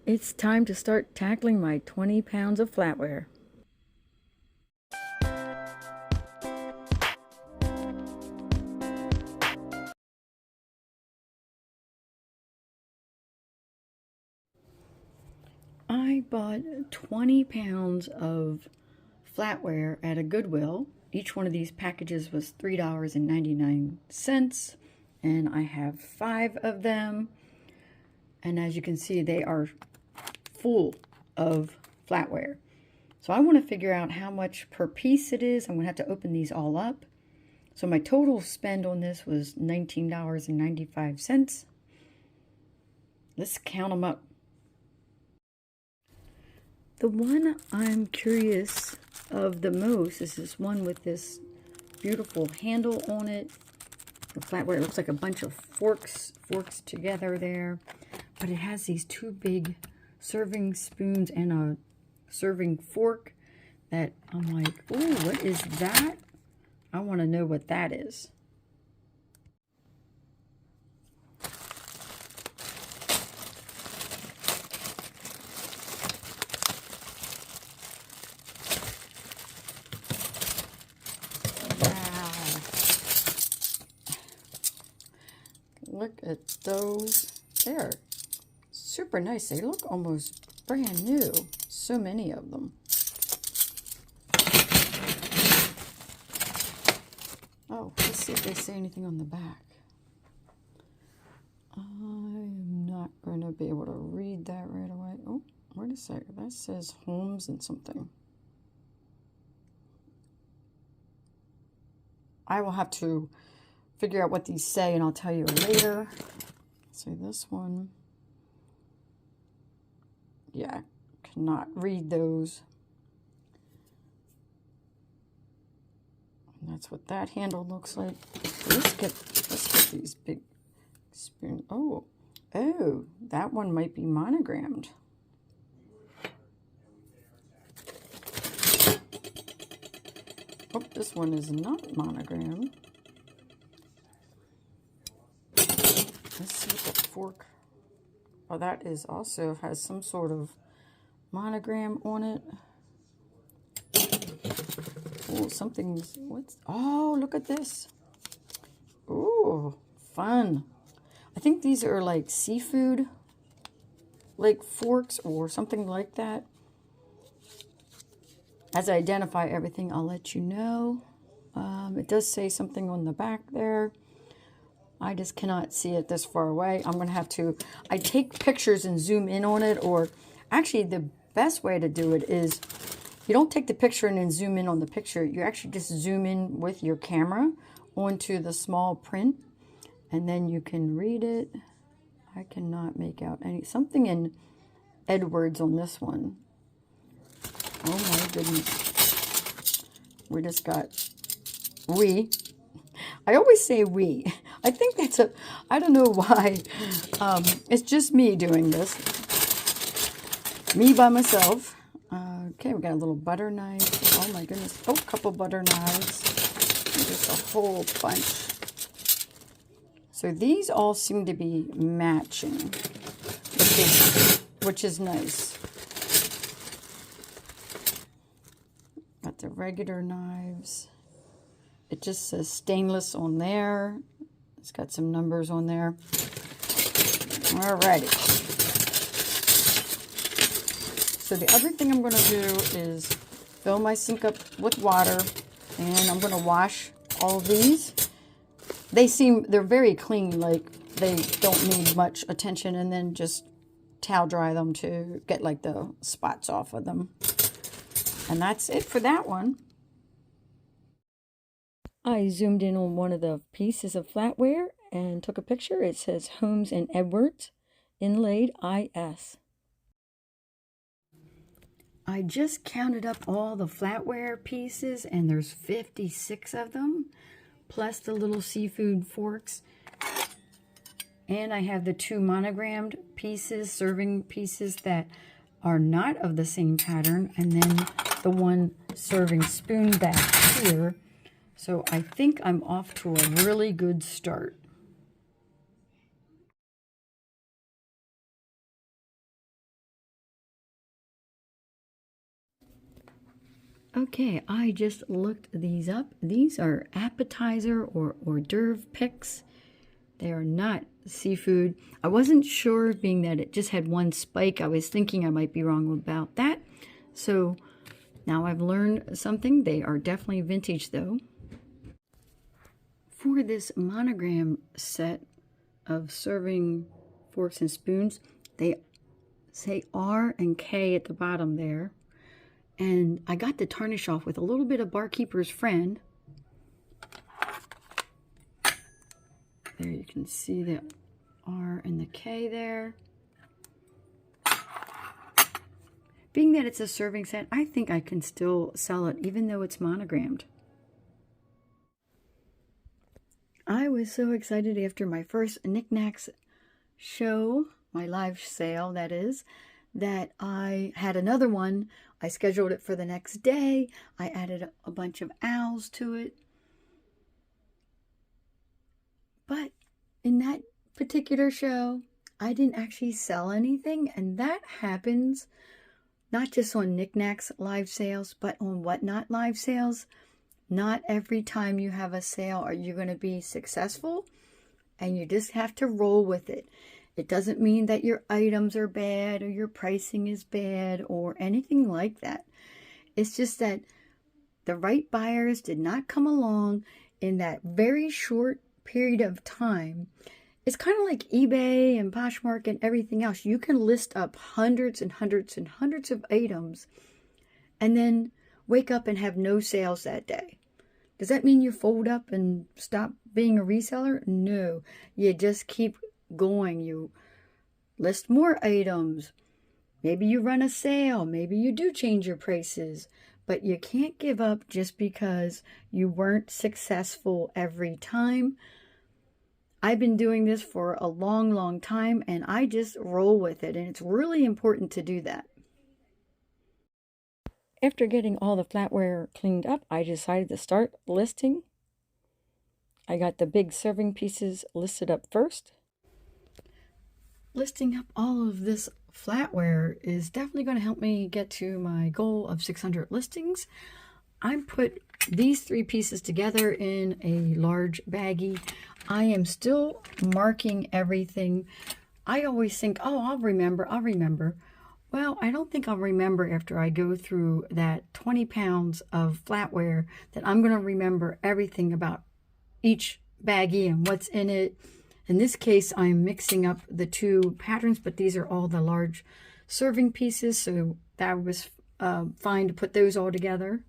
It's time to start tackling my 20 pounds of flatware. I bought 20 pounds of flatware at a Goodwill. Each one of these packages was $3.99, and I have 5 of them. And as you can see, they are full of flatware. So I want to figure out how much per piece it is. I'm going to have to open these all up. So my total spend on this was $19.95. Let's count them up. The one I'm curious of the most is this one with this beautiful handle on it. The flatware, it looks like a bunch of forks together there. But it has these 2 big serving spoons and a serving fork that I'm like, oh, what is that? I want to know what that is. Wow. Look at those. They're super nice. They look almost brand new. So many of them. Oh, let's see if they say anything on the back. I'm not going to be able to read that right away. Oh, wait a second. That says Homes and something. I will have to figure out what these say, and I'll tell you later. Let's see, this one. Yeah, cannot read those. And that's what that handle looks like. Let's get these big spoons. Oh, that one might be monogrammed. Oh, this one is not monogrammed. Let's see what the fork. Oh, that is also has some sort of monogram on it. Oh, something's, oh, look at this. Oh, fun. I think these are like seafood, like forks or something like that. As I identify everything, I'll let you know. It does say something on the back there. I just cannot see it this far away. I'm going to have to, I take pictures and zoom in on it, or actually the best way to do it is you don't take the picture and then zoom in on the picture. You actually just zoom in with your camera onto the small print, and then you can read it. I cannot make out something in Edwards on this one. Oh my goodness. We just got, I always say we. I think that's I don't know why. It's just me doing this. Me by myself. Okay, we got a little butter knife. Oh my goodness. Oh, a couple butter knives. And just a whole bunch. So these all seem to be matching, which is nice. Got the regular knives. It just says stainless on there. It's got some numbers on there. Alrighty. So the other thing I'm going to do is fill my sink up with water, and I'm going to wash all of these. They're very clean, like they don't need much attention, and then just towel dry them to get like the spots off of them. And that's it for that one. I zoomed in on one of the pieces of flatware and took a picture. It says Homes and Edwards, inlaid IS. I just counted up all the flatware pieces, and there's 56 of them, plus the little seafood forks. And I have the 2 monogrammed pieces, serving pieces that are not of the same pattern, and then the one serving spoon back here. So I think I'm off to a really good start. Okay, I just looked these up. These are appetizer or hors d'oeuvre picks. They are not seafood. I wasn't sure, being that it just had one spike. I was thinking I might be wrong about that. So now I've learned something. They are definitely vintage though. For this monogram set of serving forks and spoons, they say R and K at the bottom there. And I got the tarnish off with a little bit of Barkeeper's Friend. There you can see the R and the K there. Being that it's a serving set, I think I can still sell it even though it's monogrammed. I was so excited after my first knickknacks show, my live sale that is, that I had another one. I scheduled it for the next day. I added a bunch of owls to it. But in that particular show, I didn't actually sell anything, and that happens not just on knickknacks live sales, but on whatnot live sales. Not every time you have a sale are you going to be successful, and you just have to roll with it. It doesn't mean that your items are bad or your pricing is bad or anything like that. It's just that the right buyers did not come along in that very short period of time. It's kind of like eBay and Poshmark and everything else. You can list up hundreds and hundreds and hundreds of items and then wake up and have no sales that day. Does that mean you fold up and stop being a reseller? No, you just keep going. You list more items. Maybe you run a sale. Maybe you do change your prices. But you can't give up just because you weren't successful every time. I've been doing this for a long, long time, and I just roll with it. And it's really important to do that. After getting all the flatware cleaned up, I decided to start listing. I got the big serving pieces listed up first. Listing up all of this flatware is definitely going to help me get to my goal of 600 listings. I put these three pieces together in a large baggie. I am still marking everything. I always think, oh, I'll remember. Well, I don't think I'll remember after I go through that 20 pounds of flatware that I'm going to remember everything about each baggie and what's in it. In this case, I'm mixing up the two patterns, but these are all the large serving pieces, so that was fine to put those all together.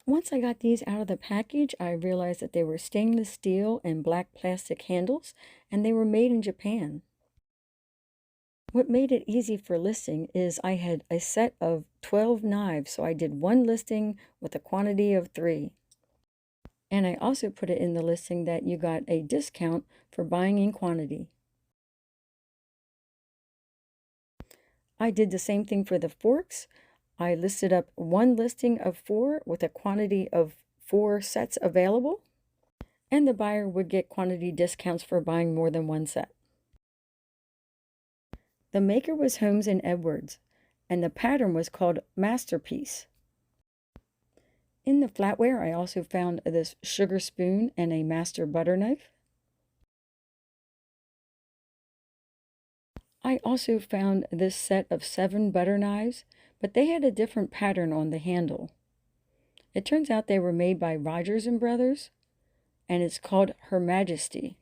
Once I got these out of the package, I realized that they were stainless steel and black plastic handles, and they were made in Japan. What made it easy for listing is I had a set of 12 knives, so I did one listing with a quantity of 3. And I also put it in the listing that you got a discount for buying in quantity. I did the same thing for the forks. I listed up one listing of 4 with a quantity of 4 sets available, and the buyer would get quantity discounts for buying more than one set. The maker was Holmes & Edwards, and the pattern was called Masterpiece. In the flatware, I also found this sugar spoon and a master butter knife. I also found this set of 7 butter knives, but they had a different pattern on the handle. It turns out they were made by Rogers & Brothers, and it's called Her Majesty.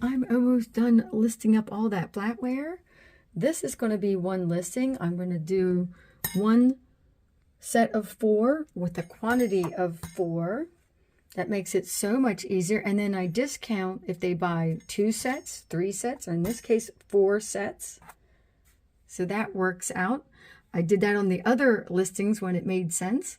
I'm almost done listing up all that flatware. This is going to be one listing. I'm going to do one set of 4 with a quantity of 4. That makes it so much easier. And then I discount if they buy 2 sets, 3 sets, or in this case, 4 sets. So that works out. I did that on the other listings when it made sense.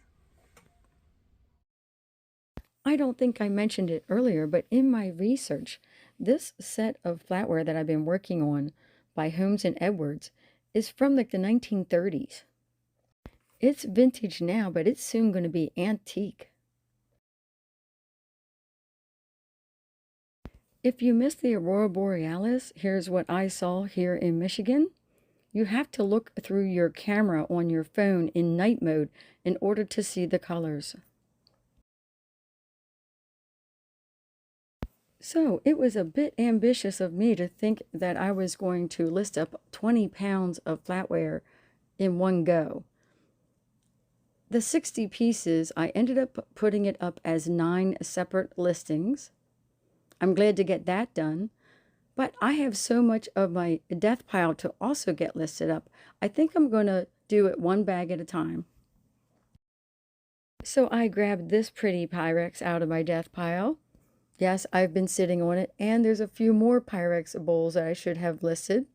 I don't think I mentioned it earlier, but in my research, this set of flatware that I've been working on by Holmes & Edwards is from like the 1930s. It's vintage now, but it's soon going to be antique. If you missed the Aurora Borealis, here's what I saw here in Michigan. You have to look through your camera on your phone in night mode in order to see the colors. So it was a bit ambitious of me to think that I was going to list up 20 pounds of flatware in one go. The 60 pieces, I ended up putting it up as 9 separate listings. I'm glad to get that done. But I have so much of my death pile to also get listed up. I think I'm going to do it one bag at a time. So I grabbed this pretty Pyrex out of my death pile. Yes, I've been sitting on it, and there's a few more Pyrex bowls that I should have listed.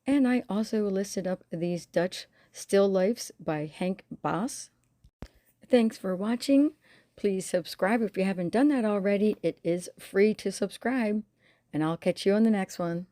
And I also listed up these Dutch still lifes by Henk Baas. Thanks for watching. Please subscribe if you haven't done that already. It is free to subscribe, and I'll catch you on the next one.